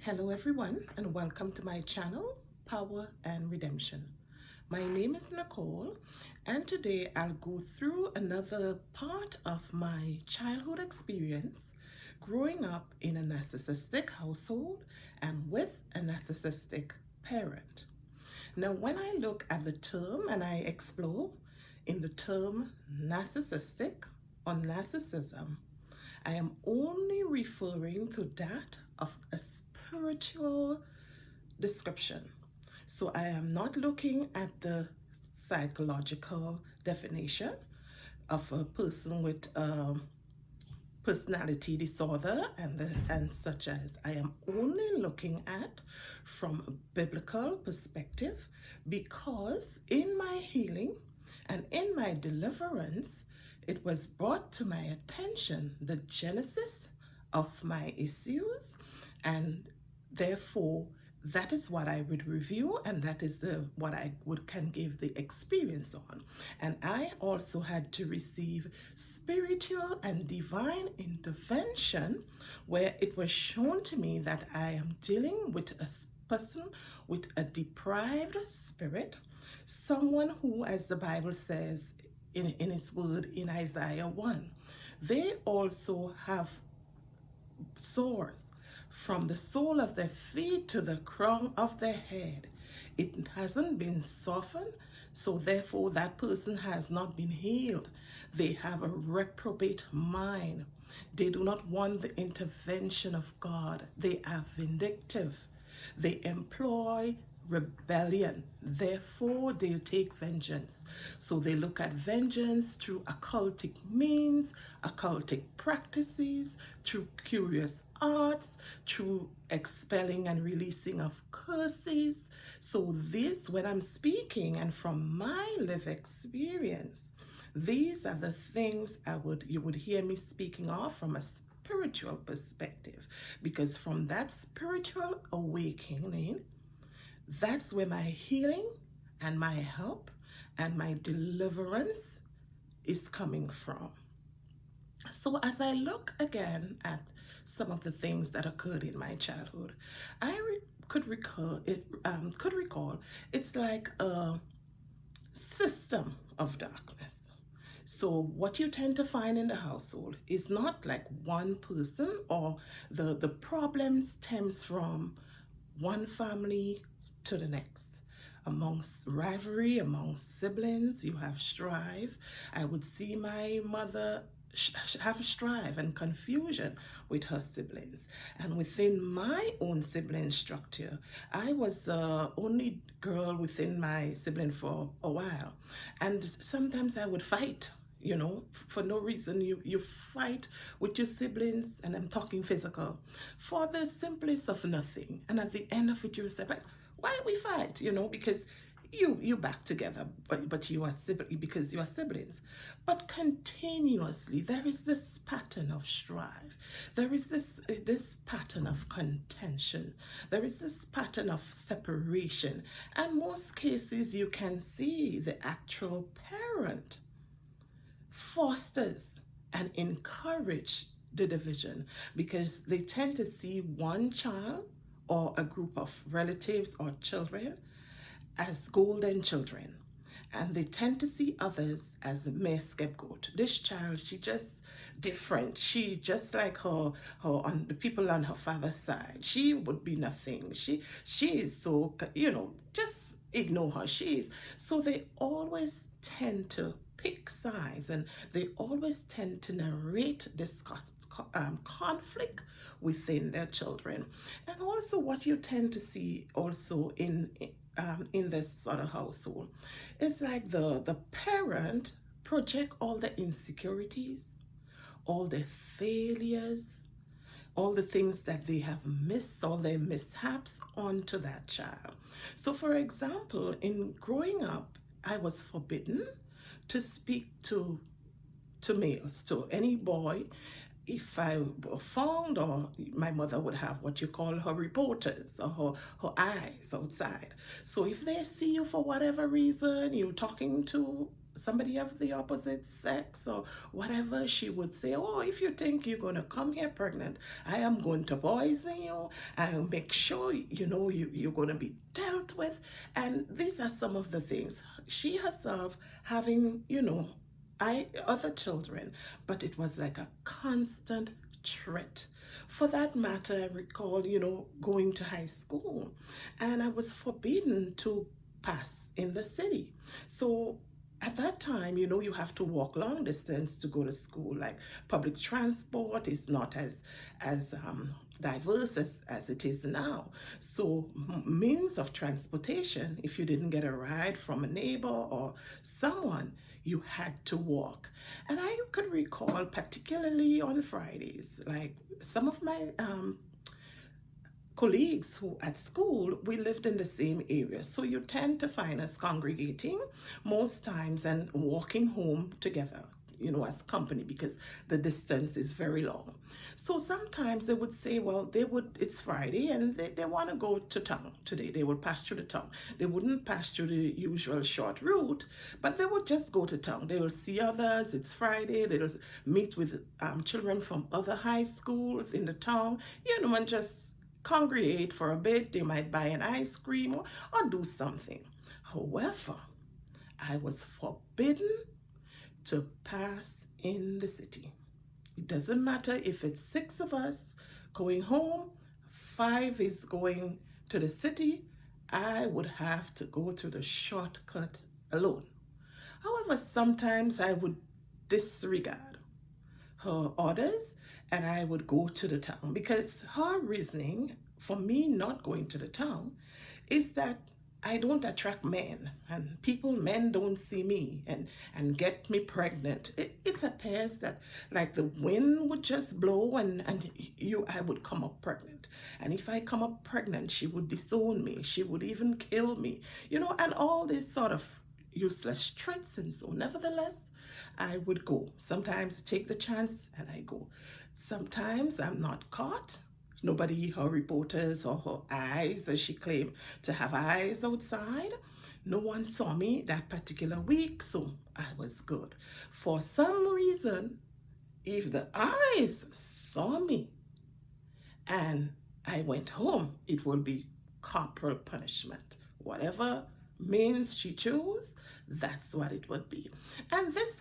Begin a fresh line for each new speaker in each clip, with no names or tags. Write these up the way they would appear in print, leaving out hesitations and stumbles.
Hello everyone and welcome to my channel, Power and Redemption. My name is Nicole and today I'll go through another part of my childhood experience growing up in a narcissistic household and with a narcissistic parent. Now when I look at the term and I explore in the term narcissistic or narcissism, I am only referring to that of a spiritual description. So I am not looking at the psychological definition of a person with personality disorder and such as. I am only looking at from a biblical perspective, because in my healing and in my deliverance, it was brought to my attention the genesis of my issues, and therefore that is what I would review, and that is what I can give the experience on. And I also had to receive spiritual and divine intervention where it was shown to me that I am dealing with a person with a deprived spirit, someone who, as the Bible says in its word in Isaiah 1, they also have sores from the sole of their feet to the crown of their head. It hasn't been softened, so therefore that person has not been healed. They have a reprobate mind. They do not want the intervention of God. They are vindictive. They employ rebellion. Therefore, they'll take vengeance. So they look at vengeance through occultic means, occultic practices, through curious arts, through expelling and releasing of curses. So this, when I'm speaking and from my life experience, these are the things you would hear me speaking of from a spiritual perspective, because from that spiritual awakening, that's where my healing and my help and my deliverance is coming from. So as I look again at some of the things that occurred in my childhood, I could recall it's like a system of darkness. So what you tend to find in the household is not like one person, or the problem stems from one family to the next. Amongst rivalry, amongst siblings, you have strife. I would see my mother have strife and confusion with her siblings. And within my own sibling structure, I was the only girl within my sibling for a while. And sometimes I would fight, for no reason. You fight with your siblings, and I'm talking physical, for the simplest of nothing. And at the end of it, you say, but why we fight? Because you back together, but you are because you are siblings. But continuously there is this pattern of strife. There is this pattern of contention. There is this pattern of separation. And most cases you can see the actual parent fosters and encourage the division, because they tend to see one child or a group of relatives or children as golden children, and they tend to see others as a mere scapegoat. This child, she just different. She just like her on the people on her father's side. She would be nothing. She is so, just ignore her. She is. So they always tend to pick sides, and they always tend to narrate this conflict within their children. And also what you tend to see also in this sort of household is like the parent project all the insecurities, all the failures, all the things that they have missed, all their mishaps onto that child. So for example, in growing up, I was forbidden to speak to males, to any boy. If I were found, or my mother would have what you call her reporters, or her eyes outside. So if they see you for whatever reason, you're talking to somebody of the opposite sex or whatever, she would say, oh, if you think you're going to come here pregnant, I am going to poison you. I'll make sure, you're going to be dealt with. And these are some of the things. She herself having, other children, but it was like a constant threat. For that matter, I recall, going to high school, and I was forbidden to pass in the city. So at that time, you have to walk long distance to go to school. Like public transport is not as diverse as it is now. So means of transportation, if you didn't get a ride from a neighbor or someone, you had to walk. And I could recall, particularly on Fridays, like some of my colleagues who at school, we lived in the same area. So you tend to find us congregating most times and walking home together, as company, because the distance is very long. So sometimes they would say, well, it's Friday and they want to go to town today. They would pass through the town. They wouldn't pass through the usual short route, but they would just go to town. They will see others. It's Friday. They'll meet with children from other high schools in the town, and just congregate for a bit. They might buy an ice cream or do something. However, I was forbidden to pass in the city. It doesn't matter if it's 6 of us going home, 5 is going to the city, I would have to go through the shortcut alone. However, sometimes I would disregard her orders and I would go to the town, because her reasoning for me not going to the town is that I don't attract men, and men don't see me and get me pregnant. It appears that like the wind would just blow and I would come up pregnant. And if I come up pregnant, she would disown me. She would even kill me, and all this sort of useless threats. And so nevertheless, I would go. Sometimes take the chance and I go. Sometimes I'm not caught. Nobody, her reporters or her eyes, as she claimed to have eyes outside, no one saw me that particular week, so I was good. For some reason, if the eyes saw me and I went home, it would be corporal punishment. Whatever means she chose, that's what it would be. And this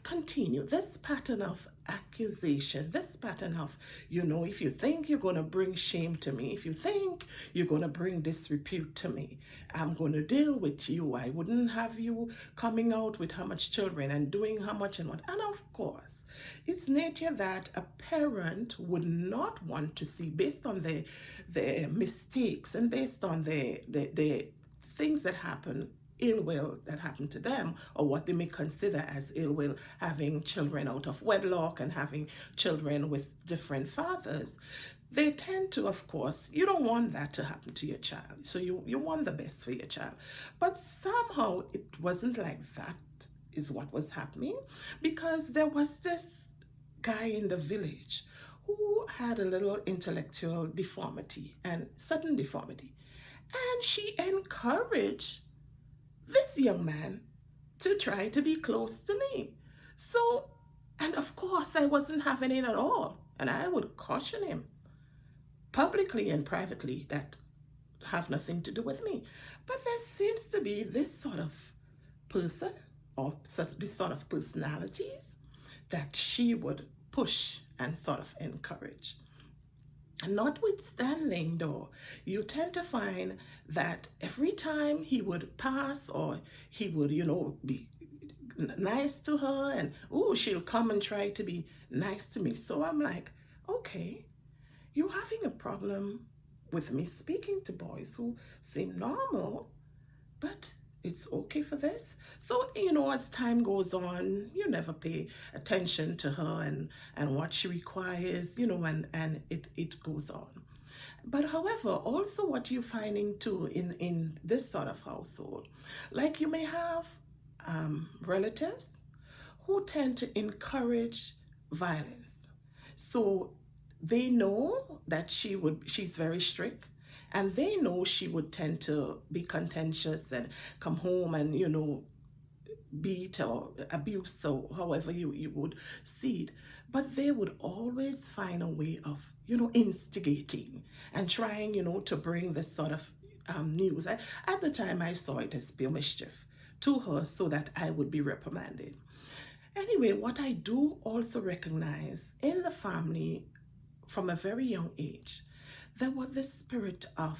pattern of accusation, this pattern of, if you think you're going to bring shame to me, if you think you're going to bring disrepute to me, I'm going to deal with you. I wouldn't have you coming out with how much children and doing how much and what. And of course, it's nature that a parent would not want to see, based on their mistakes and based on the things that happen, ill will that happened to them, or what they may consider as ill will, having children out of wedlock and having children with different fathers. They tend to, of course, you don't want that to happen to your child. So you want the best for your child. But somehow it wasn't like that is what was happening, because there was this guy in the village who had a little intellectual deformity and sudden deformity. And she encouraged this young man to try to be close to me. So, and of course, I wasn't having it at all. And I would caution him publicly and privately that have nothing to do with me. But there seems to be this sort of person or this sort of personalities that she would push and sort of encourage. Notwithstanding, though, you tend to find that every time he would pass or he would, be nice to her, and she'll come and try to be nice to me. So I'm like, okay, you're having a problem with me speaking to boys who seem normal, but it's okay for this. So, as time goes on, you never pay attention to her and what she requires, and it goes on. But however, also what you're finding too in this sort of household, like you may have relatives who tend to encourage violence. So they know that she's very strict, and they know she would tend to be contentious and come home and, beat or abuse, or however you would see it, but they would always find a way of, instigating and trying, to bring this sort of news. At the time, I saw it as pure mischief to her so that I would be reprimanded. Anyway, what I do also recognize in the family from a very young age, there was this spirit of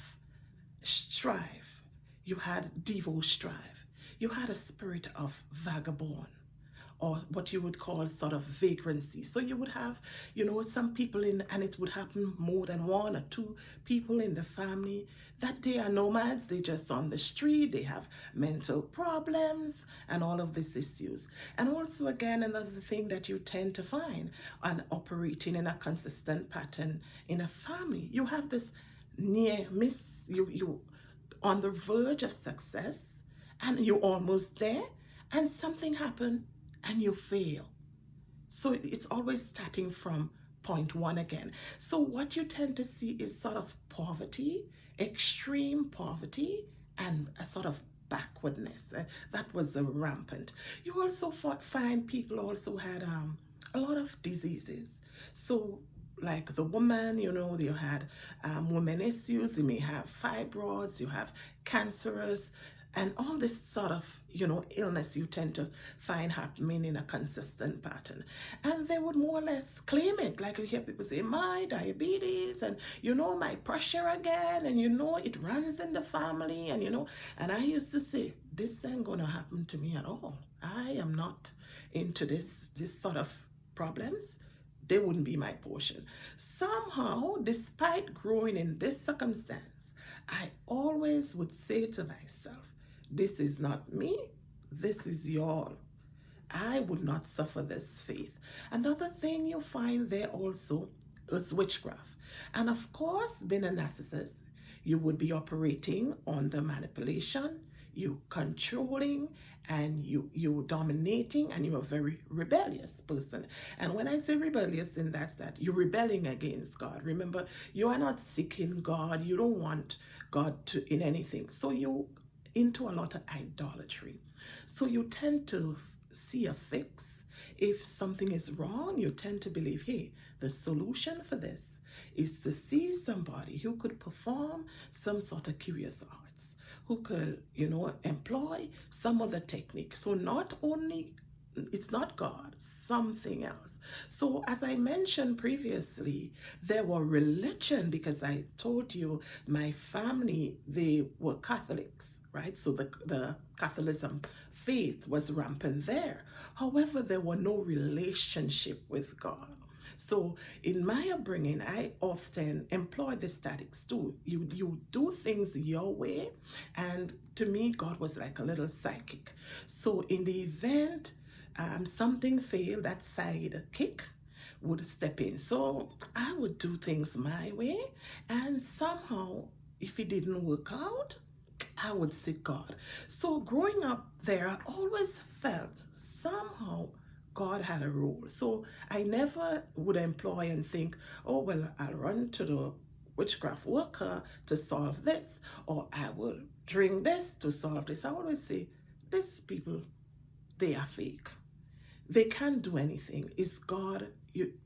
strife. You had Devo strife. You had a spirit of vagabond, or what you would call sort of vagrancy. So you would have, some people in, and it would happen more than one or two people in the family, that they are nomads, they just on the street, they have mental problems and all of these issues. And also, again, another thing that you tend to find and operating in a consistent pattern in a family, you have this near miss, you on the verge of success, and you're almost there, and something happened and you fail. So it's always starting from point one again. So what you tend to see is sort of poverty, extreme poverty, and a sort of backwardness. That was rampant. You also find people also had a lot of diseases. So like the woman, you had women issues, you may have fibroids, you have cancerous, and all this sort of, illness you tend to find happening in a consistent pattern. And they would more or less claim it. Like you hear people say, my diabetes, and my pressure again, and it runs in the family, and and I used to say, this ain't gonna happen to me at all. I am not into this sort of problems. They wouldn't be my portion. Somehow, despite growing in this circumstance, I always would say to myself, this is not me, this is y'all. I would not suffer this faith. Another thing you find there also is witchcraft. And of course, being a narcissist, you would be operating on the manipulation, you controlling, and you dominating, and you're a very rebellious person. And when I say rebellious, then that's that you're rebelling against God. Remember, you are not seeking God. You don't want God to in anything. So you into a lot of idolatry. So you tend to see a fix. If something is wrong, you tend to believe, hey, the solution for this is to see somebody who could perform some sort of curious arts, who could, employ some other technique. So not only, it's not God, something else. So as I mentioned previously, there were religion, because I told you my family, they were Catholics, right? So the Catholicism faith was rampant there. However, there were no relationship with God. So in my upbringing, I often employ the statics too. You do things your way, and to me, God was like a little psychic. So in the event something failed, that sidekick would step in. So I would do things my way, and somehow, if it didn't work out, I would seek God. So growing up there, I always felt somehow God had a role. So I never would employ and think, oh, well, I'll run to the witchcraft worker to solve this, or I will drink this to solve this. I always say, these people, they are fake. They can't do anything. It's God,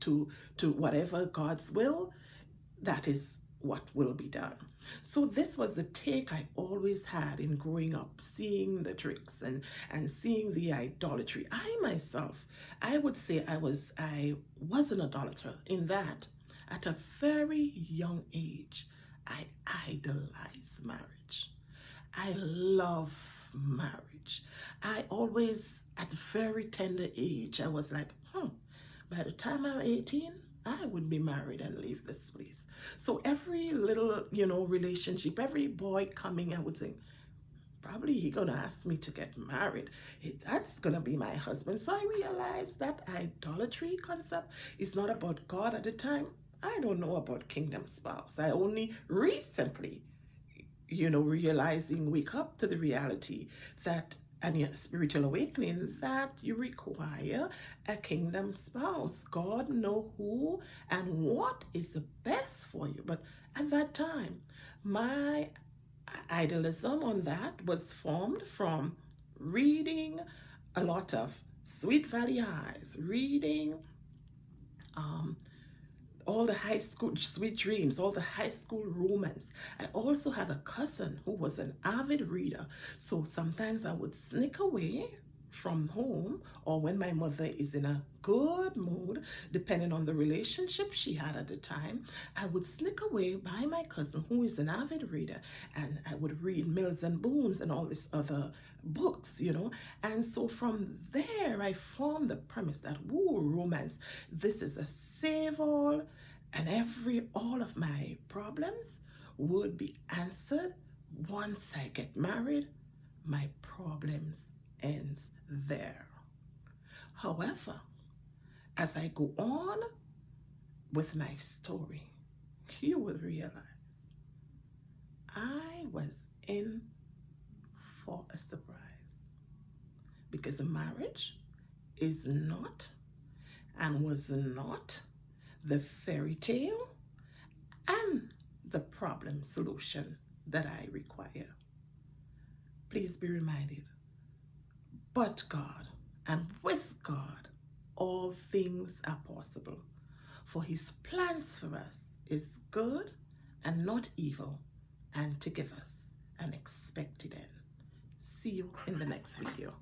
to whatever God's will, that is what will be done. So this was the take I always had in growing up, seeing the tricks and seeing the idolatry. I myself, I would say I was an idolater in that at a very young age, I idolized marriage. I love marriage. I always, at a very tender age, I was like, by the time I'm 18, I would be married and leave this place. So every little, relationship, every boy coming, I would think, probably he gonna ask me to get married. That's gonna be my husband. So I realized that idolatry concept is not about God at the time. I don't know about kingdom spouse. I only recently, realizing, wake up to the reality that, and your spiritual awakening, that you require a kingdom spouse. God know who and what is the best for you. But at that time, my idealism on that was formed from reading a lot of Sweet Valley Highs, reading um, all the high school sweet dreams, all the high school romance. I also had a cousin who was an avid reader. So sometimes I would sneak away from home, or when my mother is in a good mood, depending on the relationship she had at the time, I would sneak away by my cousin who is an avid reader, and I would read Mills and Boons and all these other books, you know. And so from there I formed the premise that, woo, romance, this is a save all, and all of my problems would be answered once I get married. My problems ends there. However, as I go on with my story, you will realize I was in for a surprise, because marriage is not and was not the fairy tale and the problem solution that I require. Please be reminded, but God, and with God, all things are possible. For his plans for us is good and not evil, and to give us an expected end. See you in the next video.